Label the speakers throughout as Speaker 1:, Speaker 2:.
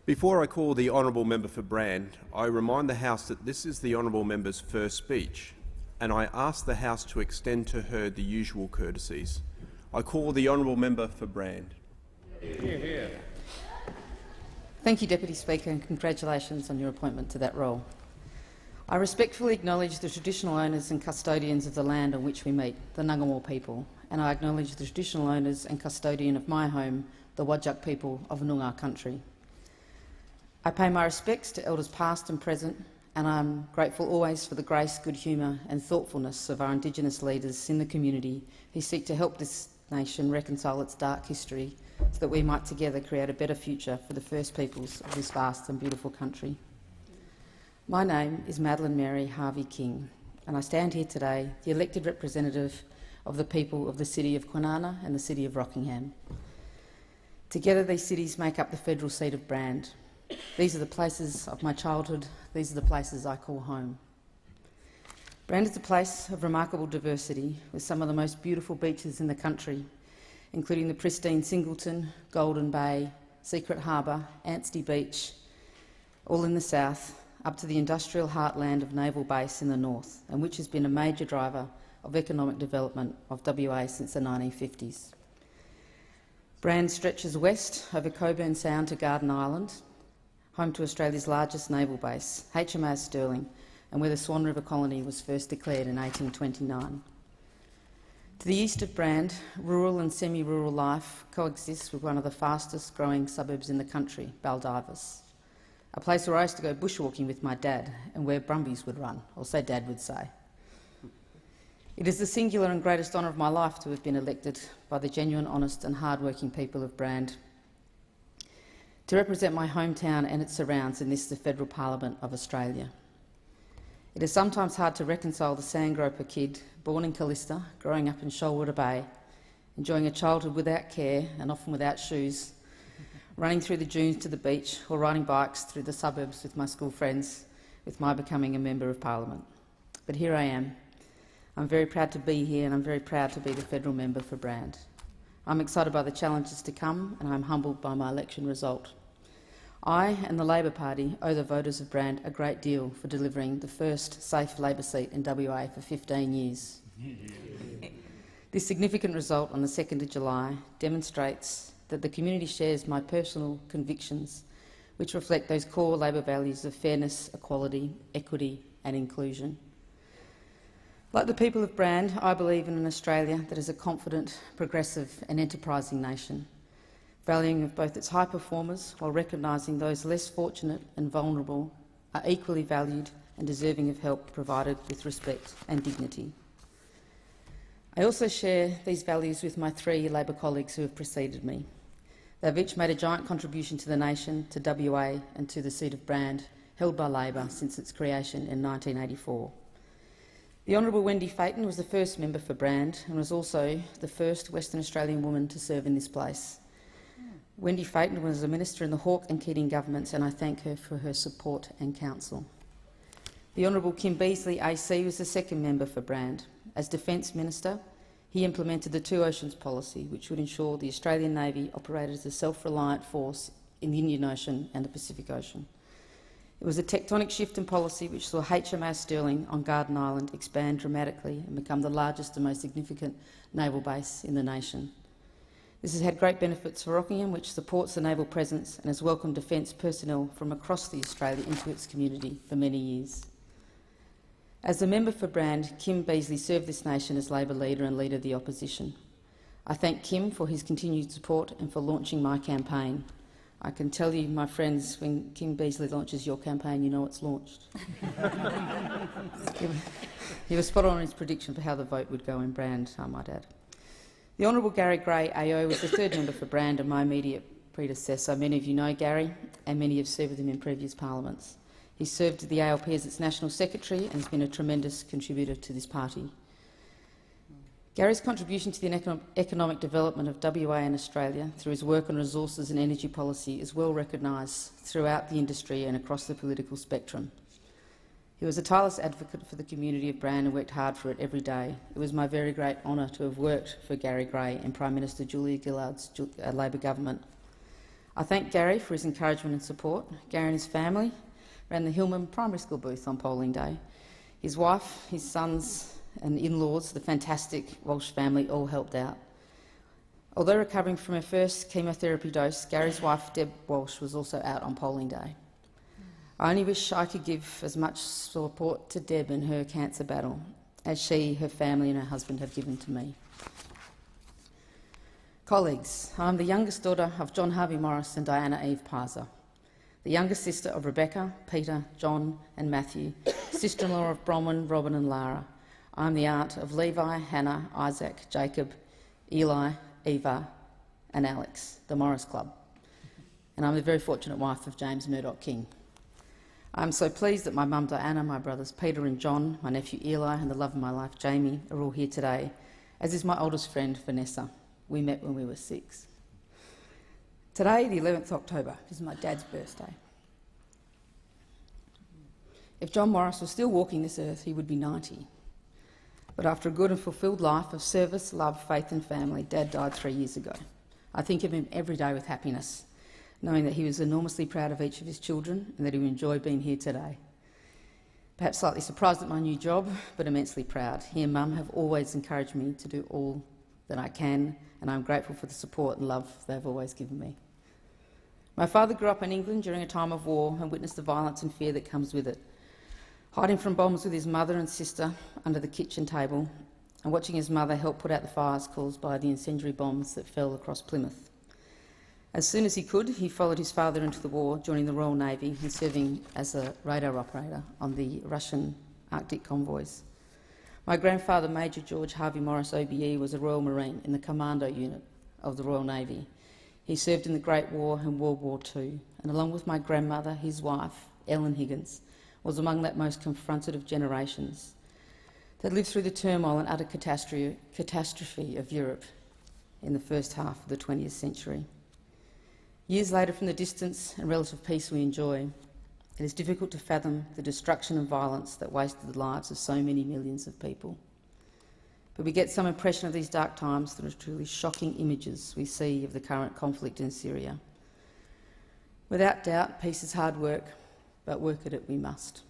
Speaker 1: Before I call the honourable member for Brand, I remind the House that this is the honourable member's first speech, and I ask the House to extend to her the usual courtesies. I call the honourable member for Brand.
Speaker 2: Thank you, Deputy Speaker, and congratulations on your appointment to that role. I respectfully acknowledge the traditional owners and custodians of the land on which we meet, the Ngunnawal people, and I acknowledge the traditional owners and custodian of my home, the Whadjuk people of Noongar country. I pay my respects to elders past and present, and I am grateful always for the grace, good humour and thoughtfulness of our Indigenous leaders in the community who seek to help this nation reconcile its dark history so that we might together create a better future for the First Peoples of this vast and beautiful country. My name is Madeleine Mary Harvey King, and I stand here today, the elected representative of the people of the City of Kwinana and the City of Rockingham. Together these cities make up the federal seat of Brand. These are the places of my childhood. These are the places I call home. Brand is a place of remarkable diversity with some of the most beautiful beaches in the country, including the pristine Singleton, Golden Bay, Secret Harbour, Anstey Beach, all in the south, up to the industrial heartland of Naval Base in the north, and which has been a major driver of economic development of WA since the 1950s. Brand stretches west over Coburn Sound to Garden Island, home to Australia's largest naval base, HMAS Stirling, and where the Swan River Colony was first declared in 1829. To the east of Brand, rural and semi-rural life coexists with one of the fastest growing suburbs in the country, Baldivis, a place where I used to go bushwalking with my dad and where brumbies would run, or so Dad would say. It is the singular and greatest honour of my life to have been elected by the genuine, honest and hard-working people of Brand to represent my hometown and its surrounds in this, the Federal Parliament of Australia. It is sometimes hard to reconcile the sandgroper kid, born in Callista, growing up in Shoalwater Bay, enjoying a childhood without care and often without shoes, running through the dunes to the beach or riding bikes through the suburbs with my school friends, with my becoming a Member of Parliament. But here I am. I'm very proud to be here and I'm very proud to be the Federal Member for Brand. I'm excited by the challenges to come and I'm humbled by my election result. I and the Labor Party owe the voters of Brand a great deal for delivering the first safe Labor seat in WA for 15 years. This significant result on the 2nd of July demonstrates that the community shares my personal convictions, which reflect those core Labor values of fairness, equality, equity and inclusion. Like the people of Brand, I believe in an Australia that is a confident, progressive and enterprising nation, valuing of both its high performers while recognising those less fortunate and vulnerable are equally valued and deserving of help provided with respect and dignity. I also share these values with my 3 Labor colleagues who have preceded me. They have each made a giant contribution to the nation, to WA and to the seat of Brand, held by Labor since its creation in 1984. The Honourable Wendy Phaeton was the first member for Brand and was also the first Western Australian woman to serve in this place. Wendy Phaeton was a minister in the Hawke and Keating governments and I thank her for her support and counsel. The Honourable Kim Beazley AC was the second member for Brand. As Defence Minister, he implemented the Two Oceans policy, which would ensure the Australian Navy operated as a self-reliant force in the Indian Ocean and the Pacific Ocean. It was a tectonic shift in policy which saw HMAS Stirling on Garden Island expand dramatically and become the largest and most significant naval base in the nation. This has had great benefits for Rockingham, which supports the naval presence and has welcomed defence personnel from across the Australia into its community for many years. As a member for Brand, Kim Beazley served this nation as Labor leader and leader of the opposition. I thank Kim for his continued support and for launching my campaign. I can tell you, my friends, when Kim Beazley launches your campaign, you know it's launched. He was spot on in his prediction for how the vote would go in Brand, I might add. The Honourable Gary Gray AO was the third member for Brand and my immediate predecessor. Many of you know Gary, and many have served with him in previous parliaments. He served the ALP as its National Secretary and has been a tremendous contributor to this party. Gary's contribution to the economic development of WA and Australia through his work on resources and energy policy is well recognised throughout the industry and across the political spectrum. He was a tireless advocate for the community of Brand and worked hard for it every day. It was my very great honour to have worked for Gary Gray and Prime Minister Julia Gillard's Labor government. I thank Gary for his encouragement and support. Gary and his family ran the Hillman Primary School booth on polling day. His wife, his sons and in-laws, the fantastic Walsh family, all helped out. Although recovering from her first chemotherapy dose, Gary's wife, Deb Walsh, was also out on polling day. I only wish I could give as much support to Deb in her cancer battle as she, her family and her husband have given to me. Colleagues, I'm the youngest daughter of John Harvey Morris and Diana Eve Pizer, the youngest sister of Rebecca, Peter, John and Matthew, sister-in-law of Bronwyn, Robin and Lara. I'm the aunt of Levi, Hannah, Isaac, Jacob, Eli, Eva and Alex, the Morris Club. And I'm the very fortunate wife of James Murdoch King. I'm so pleased that my mum Diana, my brothers Peter and John, my nephew Eli and the love of my life Jamie are all here today, as is my oldest friend Vanessa. We met when we were 6. Today, the 11th October, is my dad's birthday. If John Morris was still walking this earth, he would be 90. But after a good and fulfilled life of service, love, faith and family, Dad died 3 years ago. I think of him every day with happiness, knowing that he was enormously proud of each of his children and that he would enjoy being here today. Perhaps slightly surprised at my new job, but immensely proud. He and Mum have always encouraged me to do all that I can, and I'm grateful for the support and love they've always given me. My father grew up in England during a time of war and witnessed the violence and fear that comes with it, hiding from bombs with his mother and sister under the kitchen table and watching his mother help put out the fires caused by the incendiary bombs that fell across Plymouth. As soon as he could, he followed his father into the war, joining the Royal Navy and serving as a radar operator on the Russian Arctic convoys. My grandfather, Major George Harvey Morris OBE, was a Royal Marine in the Commando unit of the Royal Navy. He served in the Great War and World War II, and along with my grandmother, his wife, Ellen Higgins, was among that most confronted of generations that lived through the turmoil and utter catastrophe of Europe in the first half of the 20th century. Years later, from the distance and relative peace we enjoy, it is difficult to fathom the destruction and violence that wasted the lives of so many millions of people. But we get some impression of these dark times through the truly shocking images we see of the current conflict in Syria. Without doubt, peace is hard work, but work at it we must.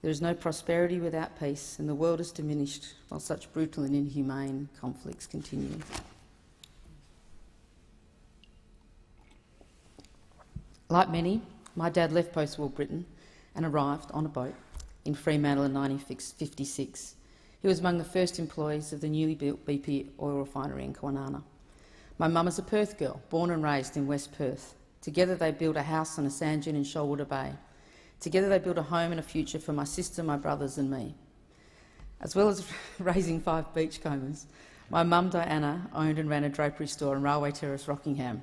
Speaker 2: There is no prosperity without peace, and the world is diminished while such brutal and inhumane conflicts continue. Like many, my dad left post-war Britain and arrived on a boat in Fremantle in 1956. He was among the first employees of the newly built BP oil refinery in Kwinana. My mum is a Perth girl, born and raised in West Perth. Together they built a house on a sand dune in Shoalwater Bay. Together they built a home and a future for my sister, my brothers and me. As well as raising 5 beachcombers, my mum Diana owned and ran a drapery store in Railway Terrace, Rockingham.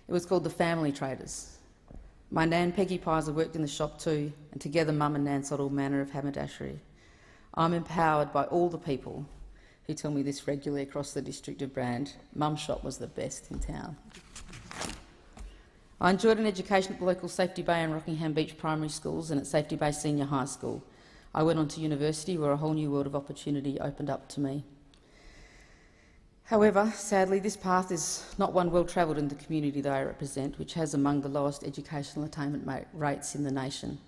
Speaker 2: It was called the Family Traders. My nan Peggy Pizer worked in the shop too, and together Mum and Nan sold all manner of haberdashery. I'm empowered by all the people who tell me this regularly across the district of Brand. Mum's shop was the best in town. I enjoyed an education at the local Safety Bay and Rockingham Beach primary schools and at Safety Bay Senior High School. I went on to university where a whole new world of opportunity opened up to me. However, sadly, this path is not one well travelled in the community that I represent, which has among the lowest educational attainment rates in the nation.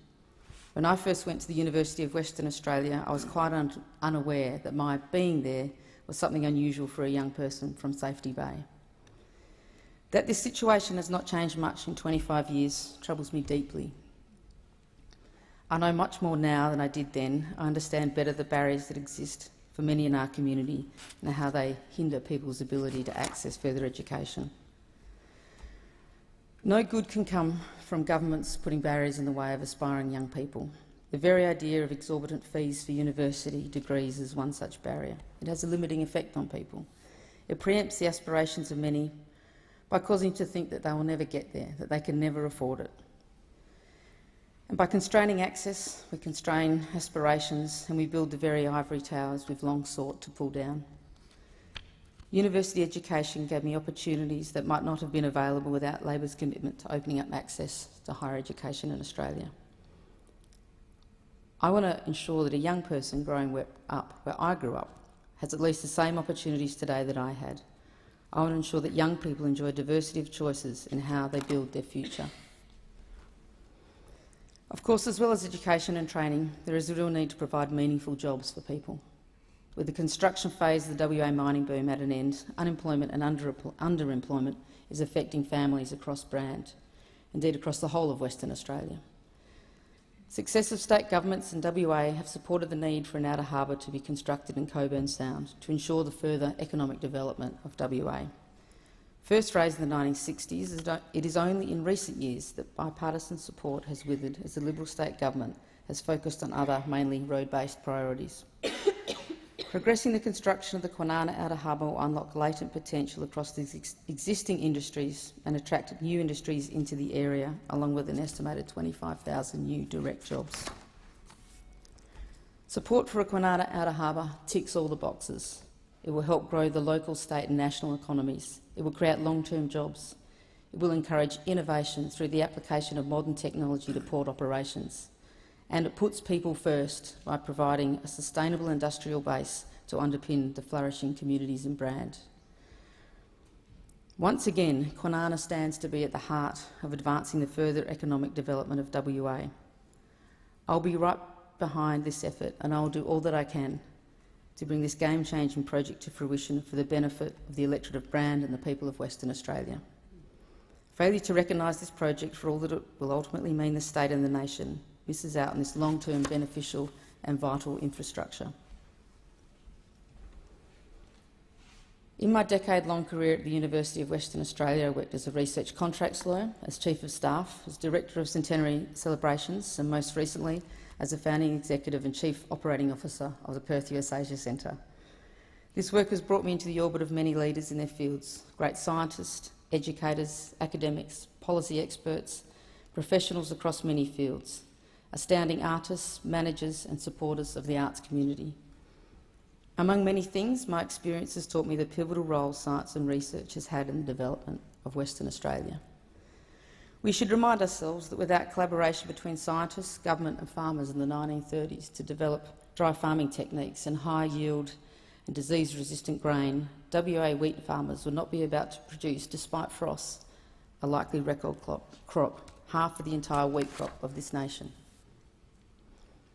Speaker 2: When I first went to the University of Western Australia, I was quite unaware that my being there was something unusual for a young person from Safety Bay. That this situation has not changed much in 25 years troubles me deeply. I know much more now than I did then. I understand better the barriers that exist for many in our community and how they hinder people's ability to access further education. No good can come from governments putting barriers in the way of aspiring young people. The very idea of exorbitant fees for university degrees is one such barrier. It has a limiting effect on people. It preempts the aspirations of many by causing them to think that they will never get there, that they can never afford it. And by constraining access, we constrain aspirations and we build the very ivory towers we've long sought to pull down. University education gave me opportunities that might not have been available without Labor's commitment to opening up access to higher education in Australia. I want to ensure that a young person growing up where I grew up has at least the same opportunities today that I had. I want to ensure that young people enjoy a diversity of choices in how they build their future. Of course, as well as education and training, there is a real need to provide meaningful jobs for people. With the construction phase of the WA mining boom at an end, unemployment and underemployment is affecting families across Brand, indeed across the whole of Western Australia. Successive state governments in WA have supported the need for an outer harbour to be constructed in Cowan Sound to ensure the further economic development of WA. First raised in the 1960s, it is only in recent years that bipartisan support has withered as the Liberal state government has focused on other, mainly road-based priorities. Progressing the construction of the Kwinana Outer Harbour will unlock latent potential across the existing industries and attract new industries into the area, along with an estimated 25,000 new direct jobs. Support for a Kwinana Outer Harbour ticks all the boxes. It will help grow the local, state and national economies. It will create long-term jobs. It will encourage innovation through the application of modern technology to port operations. And it puts people first by providing a sustainable industrial base to underpin the flourishing communities in Brand. Once again, Kwinana stands to be at the heart of advancing the further economic development of WA. I'll be right behind this effort and I'll do all that I can to bring this game-changing project to fruition for the benefit of the electorate of Brand and the people of Western Australia. Failure to recognise this project for all that it will ultimately mean the state and the nation misses out on this long-term beneficial and vital infrastructure. In my decade-long career at the University of Western Australia, I worked as a research contracts lawyer, as Chief of Staff, as Director of Centenary Celebrations, and most recently as a founding executive and Chief Operating Officer of the Perth US Asia Centre. This work has brought me into the orbit of many leaders in their fields, great scientists, educators, academics, policy experts, professionals across many fields, astounding artists, managers and supporters of the arts community. Among many things, my experience has taught me the pivotal role science and research has had in the development of Western Australia. We should remind ourselves that without collaboration between scientists, government and farmers in the 1930s to develop dry farming techniques and high yield and disease-resistant grain, WA wheat farmers would not be about to produce, despite frosts, a likely record crop, half of the entire wheat crop of this nation.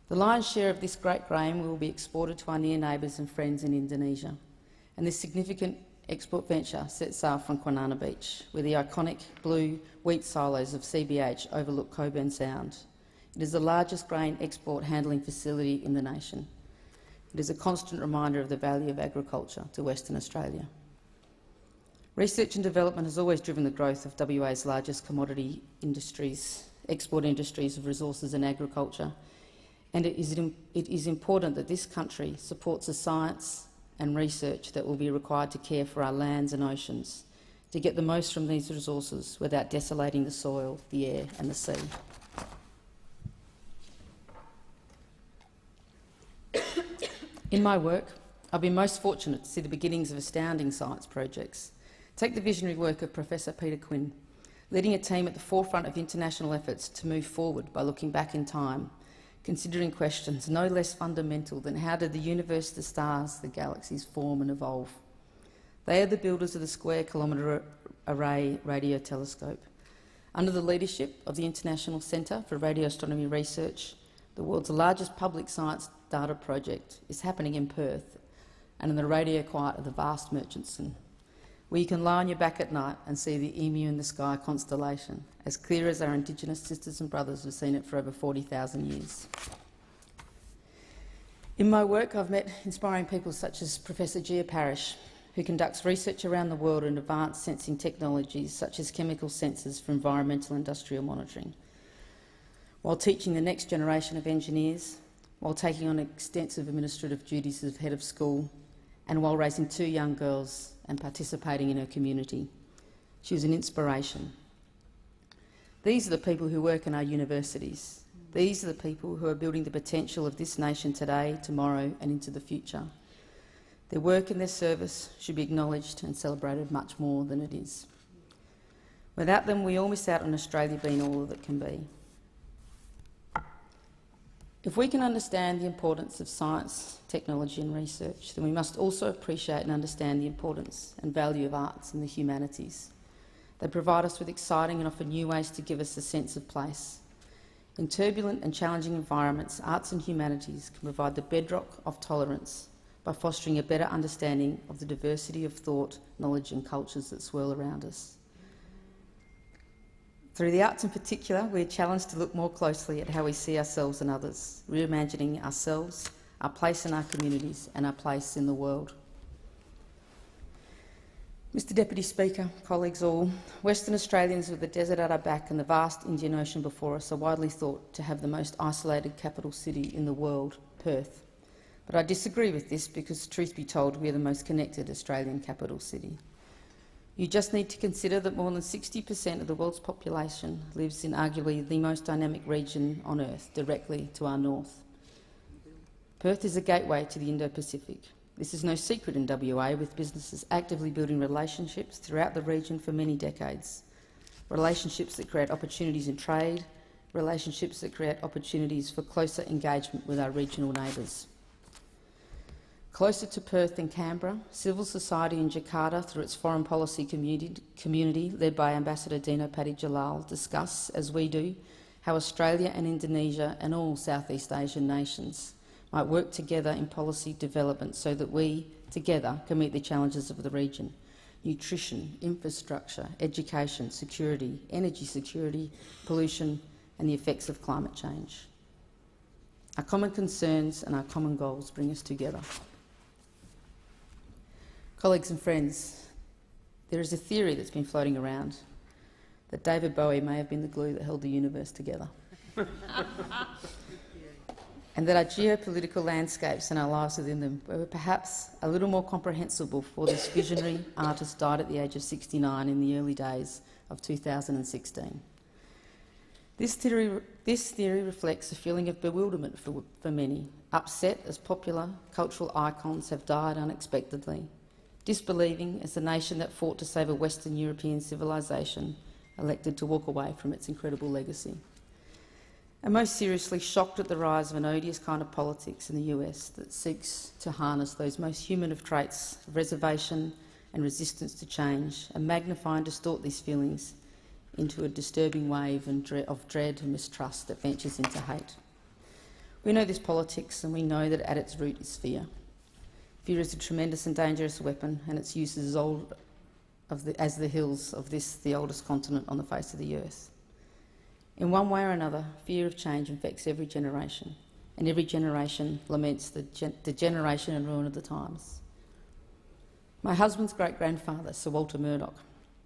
Speaker 2: The lion's share of this great grain will be exported to our near neighbours and friends in Indonesia, and this significant export venture sets sail from Kwinana Beach, where the iconic blue wheat silos of CBH overlook Cowan Sound. It is the largest grain export handling facility in the nation. It is a constant reminder of the value of agriculture to Western Australia. Research and development has always driven the growth of WA's largest commodity industries, export industries of resources and agriculture, and it is important that this country supports the science and research that will be required to care for our lands and oceans, to get the most from these resources without desolating the soil, the air and the sea. In my work, I've been most fortunate to see the beginnings of astounding science projects. Take the visionary work of Professor Peter Quinn, leading a team at the forefront of international efforts to move forward by looking back in time, considering questions no less fundamental than how did the universe, the stars, the galaxies form and evolve. They are the builders of the Square Kilometre Array Radio Telescope. Under the leadership of the International Centre for Radio Astronomy Research, the world's largest public science data project is happening in Perth and in the radio quiet of the vast Murchison, where you can lie on your back at night and see the Emu in the Sky constellation, as clear as our Indigenous sisters and brothers have seen it for over 40,000 years. In my work, I've met inspiring people such as Professor Gia Parrish, who conducts research around the world in advanced sensing technologies such as chemical sensors for environmental industrial monitoring, while teaching the next generation of engineers, while taking on extensive administrative duties as head of school, and while raising 2 young girls and participating in her community. She was an inspiration. These are the people who work in our universities. These are the people who are building the potential of this nation today, tomorrow and into the future. Their work and their service should be acknowledged and celebrated much more than it is. Without them, we all miss out on Australia being all that it can be. If we can understand the importance of science, technology and research, then we must also appreciate and understand the importance and value of arts and the humanities. They provide us with exciting and often new ways to give us a sense of place. In turbulent and challenging environments, arts and humanities can provide the bedrock of tolerance by fostering a better understanding of the diversity of thought, knowledge and cultures that swirl around us. Through the arts in particular, we are challenged to look more closely at how we see ourselves and others, reimagining ourselves, our place in our communities and our place in the world. Mr Deputy Speaker, colleagues all, Western Australians with the desert at our back and the vast Indian Ocean before us are widely thought to have the most isolated capital city in the world, Perth. But I disagree with this because, truth be told, we are the most connected Australian capital city. You just need to consider that more than 60% of the world's population lives in arguably the most dynamic region on Earth, directly to our north. Perth is a gateway to the Indo-Pacific. This is no secret in WA, with businesses actively building relationships throughout the region for many decades. Relationships that create opportunities in trade, relationships that create opportunities for closer engagement with our regional neighbours. Closer to Perth than Canberra, civil society in Jakarta, through its foreign policy community led by Ambassador Dino Padijalal, discuss, as we do, how Australia and Indonesia and all Southeast Asian nations might work together in policy development so that we, together, can meet the challenges of the region: nutrition, infrastructure, education, security, energy security, pollution and the effects of climate change. Our common concerns and our common goals bring us together. Colleagues and friends, there is a theory that's been floating around that David Bowie may have been the glue that held the universe together. And that our geopolitical landscapes and our lives within them were perhaps a little more comprehensible before this visionary artist died at the age of 69 in the early days of 2016. This theory reflects a feeling of bewilderment for many, upset as popular cultural icons have died unexpectedly, disbelieving as the nation that fought to save a Western European civilisation elected to walk away from its incredible legacy. And most seriously, shocked at the rise of an odious kind of politics in the US that seeks to harness those most human of traits of reservation and resistance to change, and magnify and distort these feelings into a disturbing wave of dread and mistrust that ventures into hate. We know this politics, and we know that at its root is fear. Fear is a tremendous and dangerous weapon, and its use is as old as the hills of this, the oldest continent on the face of the earth. In one way or another, fear of change infects every generation, and every generation laments the degeneration and ruin of the times. My husband's great-grandfather, Sir Walter Murdoch,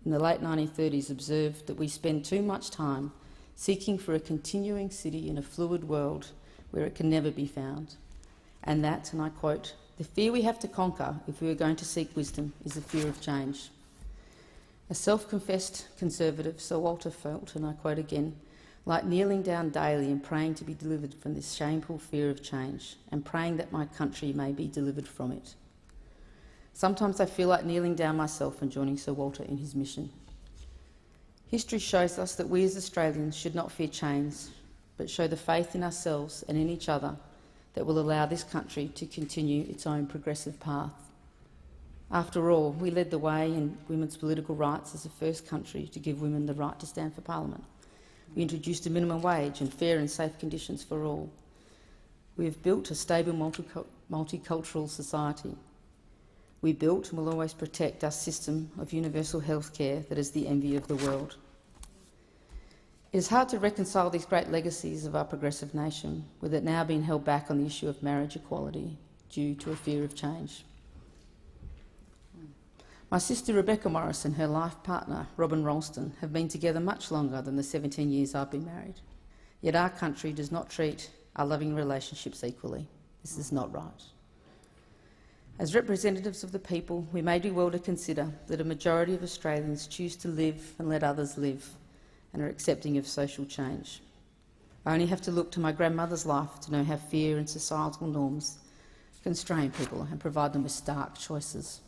Speaker 2: in the late 1930s observed that we spend too much time seeking for a continuing city in a fluid world where it can never be found, and that, and I quote, "The fear we have to conquer if we are going to seek wisdom is the fear of change." A self-confessed conservative, Sir Walter felt, and I quote again, "like kneeling down daily and praying to be delivered from this shameful fear of change, and praying that my country may be delivered from it." Sometimes I feel like kneeling down myself and joining Sir Walter in his mission. History shows us that we as Australians should not fear change, but show the faith in ourselves and in each other that will allow this country to continue its own progressive path. After all, we led the way in women's political rights as the first country to give women the right to stand for Parliament. We introduced a minimum wage and fair and safe conditions for all. We have built a stable multicultural society. We built and will always protect our system of universal health care that is the envy of the world. It is hard to reconcile these great legacies of our progressive nation with it now being held back on the issue of marriage equality due to a fear of change. My sister Rebecca Morris and her life partner Robin Ralston have been together much longer than the 17 years I've been married. Yet our country does not treat our loving relationships equally. This is not right. As representatives of the people, we may do well to consider that a majority of Australians choose to live and let others live and are accepting of social change. I only have to look to my grandmother's life to know how fear and societal norms constrain people and provide them with stark choices.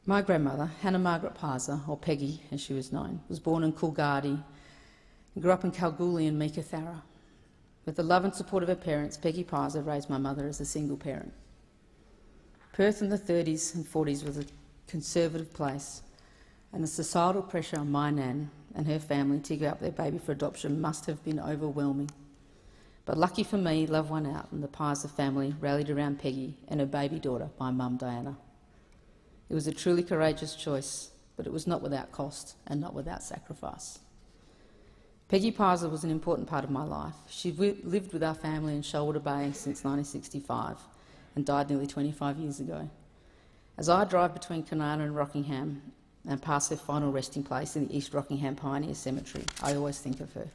Speaker 2: My grandmother, Hannah Margaret Pizer, or Peggy as she was known, was born in Coolgardie and grew up in Kalgoorlie and Meekatharra. With the love and support of her parents, Peggy Pizer raised my mother as a single parent. Perth in the 30s and 40s was a conservative place, and the societal pressure on my nan and her family to give up their baby for adoption must have been overwhelming. But lucky for me, love won out and the Pizer family rallied around Peggy and her baby daughter, my mum Diana. It was a truly courageous choice, but it was not without cost and not without sacrifice. Peggy Pizer was an important part of my life. She lived with our family in Shoalwater Bay since 1965 and died nearly 25 years ago. As I drive between Kwinana and Rockingham and pass her final resting place in the East Rockingham Pioneer Cemetery, I always think of her.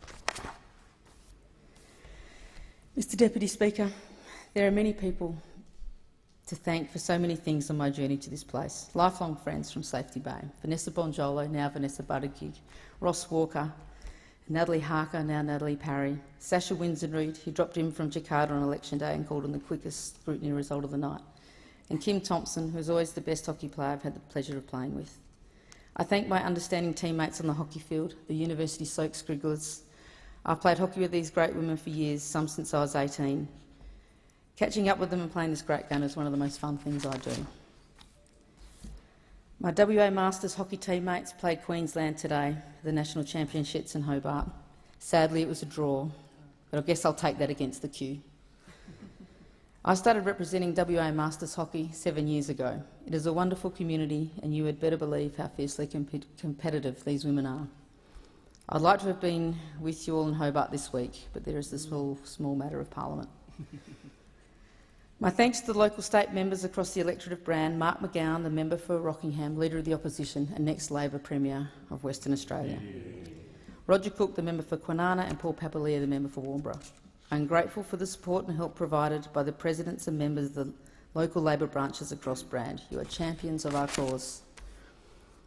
Speaker 2: Mr Deputy Speaker, there are many people to thank for so many things on my journey to this place. Lifelong friends from Safety Bay, Vanessa Bonjolo, now Vanessa Buttigieg, Ross Walker, Natalie Harker, now Natalie Parry, Sasha Windsor-Reid, who dropped in from Jakarta on election day and called on the quickest scrutiny result of the night, and Kim Thompson, who is always the best hockey player I've had the pleasure of playing with. I thank my understanding teammates on the hockey field, the University Soak Scrigglers. I've played hockey with these great women for years, some since I was 18. Catching up with them and playing this great game is one of the most fun things I do. My WA Masters hockey teammates played Queensland today, the National Championships in Hobart. Sadly, it was a draw, but I guess I'll take that against the queue. I started representing WA Masters hockey 7 years ago. It is a wonderful community, and you had better believe how fiercely competitive these women are. I'd like to have been with you all in Hobart this week, but there is the small matter of Parliament. My thanks to the local state members across the electorate of Brand, Mark McGowan, the member for Rockingham, Leader of the Opposition and next Labor Premier of Western Australia. Roger Cook, the member for Kwinana, and Paul Papalia, the member for Warnbro. I'm grateful for the support and help provided by the presidents and members of the local Labor branches across Brand. You are champions of our cause.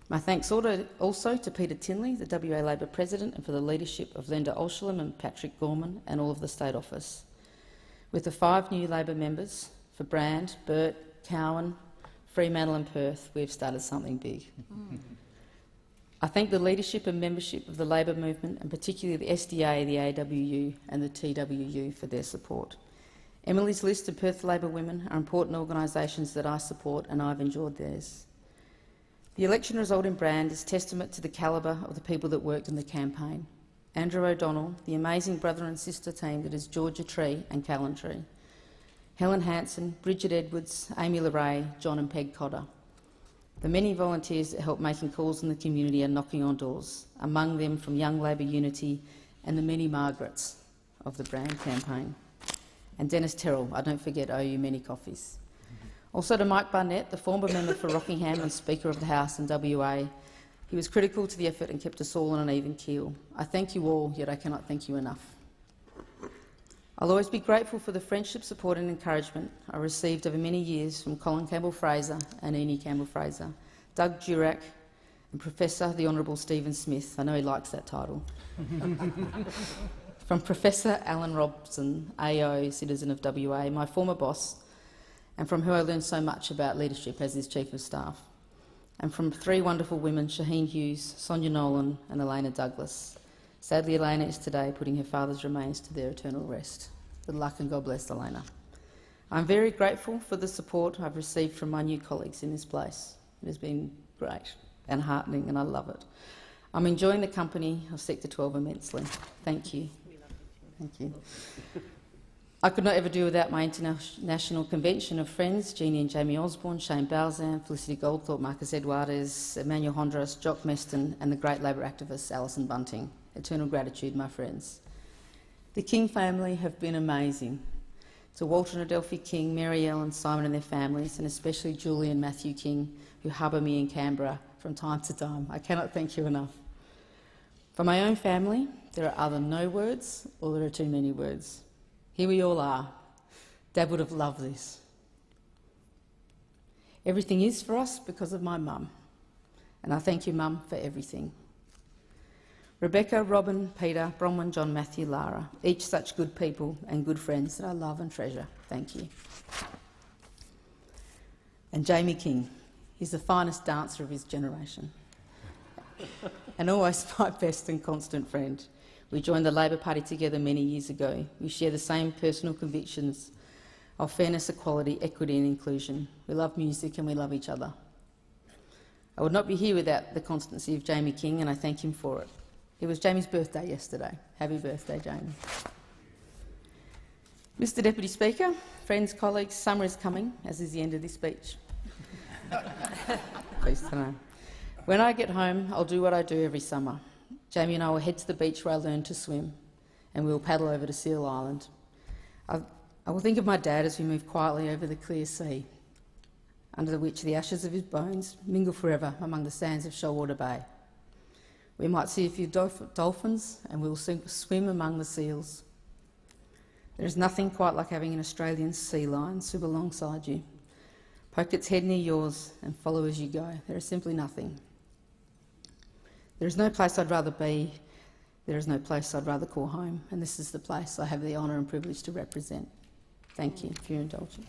Speaker 2: My thanks also to Peter Tinley, the WA Labor President, and for the leadership of Linda Olshelm and Patrick Gorman and all of the State Office. With the 5 new Labor members for Brand, Burt, Cowan, Fremantle and Perth, we have started something big. I thank the leadership and membership of the Labor movement, and particularly the SDA, the AWU and the TWU for their support. Emily's List and Perth Labor Women are important organisations that I support, and I've enjoyed theirs. The election result in Brand is testament to the calibre of the people that worked in the campaign. Andrew O'Donnell, the amazing brother and sister team that is Georgia Tree and Callan Tree, Helen Hanson, Bridget Edwards, Amy LeRae, John and Peg Cotter. The many volunteers that help making calls in the community and knocking on doors, among them from Young Labor Unity and the many Margarets of the Brand campaign. And Dennis Terrell, I don't forget, owe you many coffees. Also to Mike Barnett, the former member for Rockingham and Speaker of the House in WA. He was critical to the effort and kept us all on an even keel. I thank you all, yet I cannot thank you enough. I'll always be grateful for the friendship, support and encouragement I received over many years from Colin Campbell-Fraser and Enid Campbell-Fraser, Doug Durack and Professor the Honourable Stephen Smith. I know he likes that title. From Professor Alan Robson, AO, citizen of WA, my former boss, and from who I learned so much about leadership as his Chief of Staff. And from 3 wonderful women, Shaheen Hughes, Sonia Nolan and Elena Douglas. Sadly, Elena is today putting her father's remains to their eternal rest. Good luck and God bless Elena. I'm very grateful for the support I've received from my new colleagues in this place. It has been great and heartening, and I love it. I'm enjoying the company of Sector 12 immensely. Thank you. Thank you. I could not ever do without my international convention of friends, Jeannie and Jamie Osborne, Shane Balzan, Felicity Goldthorpe, Marcus Eduardes, Emmanuel Hondros, Jock Meston and the great Labor activist Alison Bunting. Eternal gratitude, my friends. The King family have been amazing. To Walter and Adelphi King, Mary Ellen, Simon and their families, and especially Julie and Matthew King, who harbour me in Canberra from time to time. I cannot thank you enough. For my own family, there are either no words or there are too many words. Here we all are. Dad would have loved this. Everything is for us because of my mum, and I thank you, Mum, for everything. Rebecca, Robin, Peter, Bronwyn, John, Matthew, Lara, each such good people and good friends that I love and treasure. Thank you. And Jamie King, he's the finest dancer of his generation and always my best and constant friend. We joined the Labor Party together many years ago. We share the same personal convictions of fairness, equality, equity and inclusion. We love music and we love each other. I would not be here without the constancy of Jamie King, and I thank him for it. It was Jamie's birthday yesterday. Happy birthday, Jamie. Mr Deputy Speaker, friends, colleagues, summer is coming, as is the end of this speech. Pleased to know. When I get home, I'll do what I do every summer. Jamie and I will head to the beach where I learned to swim, and we will paddle over to Seal Island. I will think of my dad as we move quietly over the clear sea, under which the ashes of his bones mingle forever among the sands of Shoalwater Bay. We might see a few dolphins, and we will swim among the seals. There is nothing quite like having an Australian sea lion swim alongside you. Poke its head near yours and follow as you go. There is simply nothing. There is no place I'd rather be. There is no place I'd rather call home, and this is the place I have the honour and privilege to represent. Thank you for your indulgence.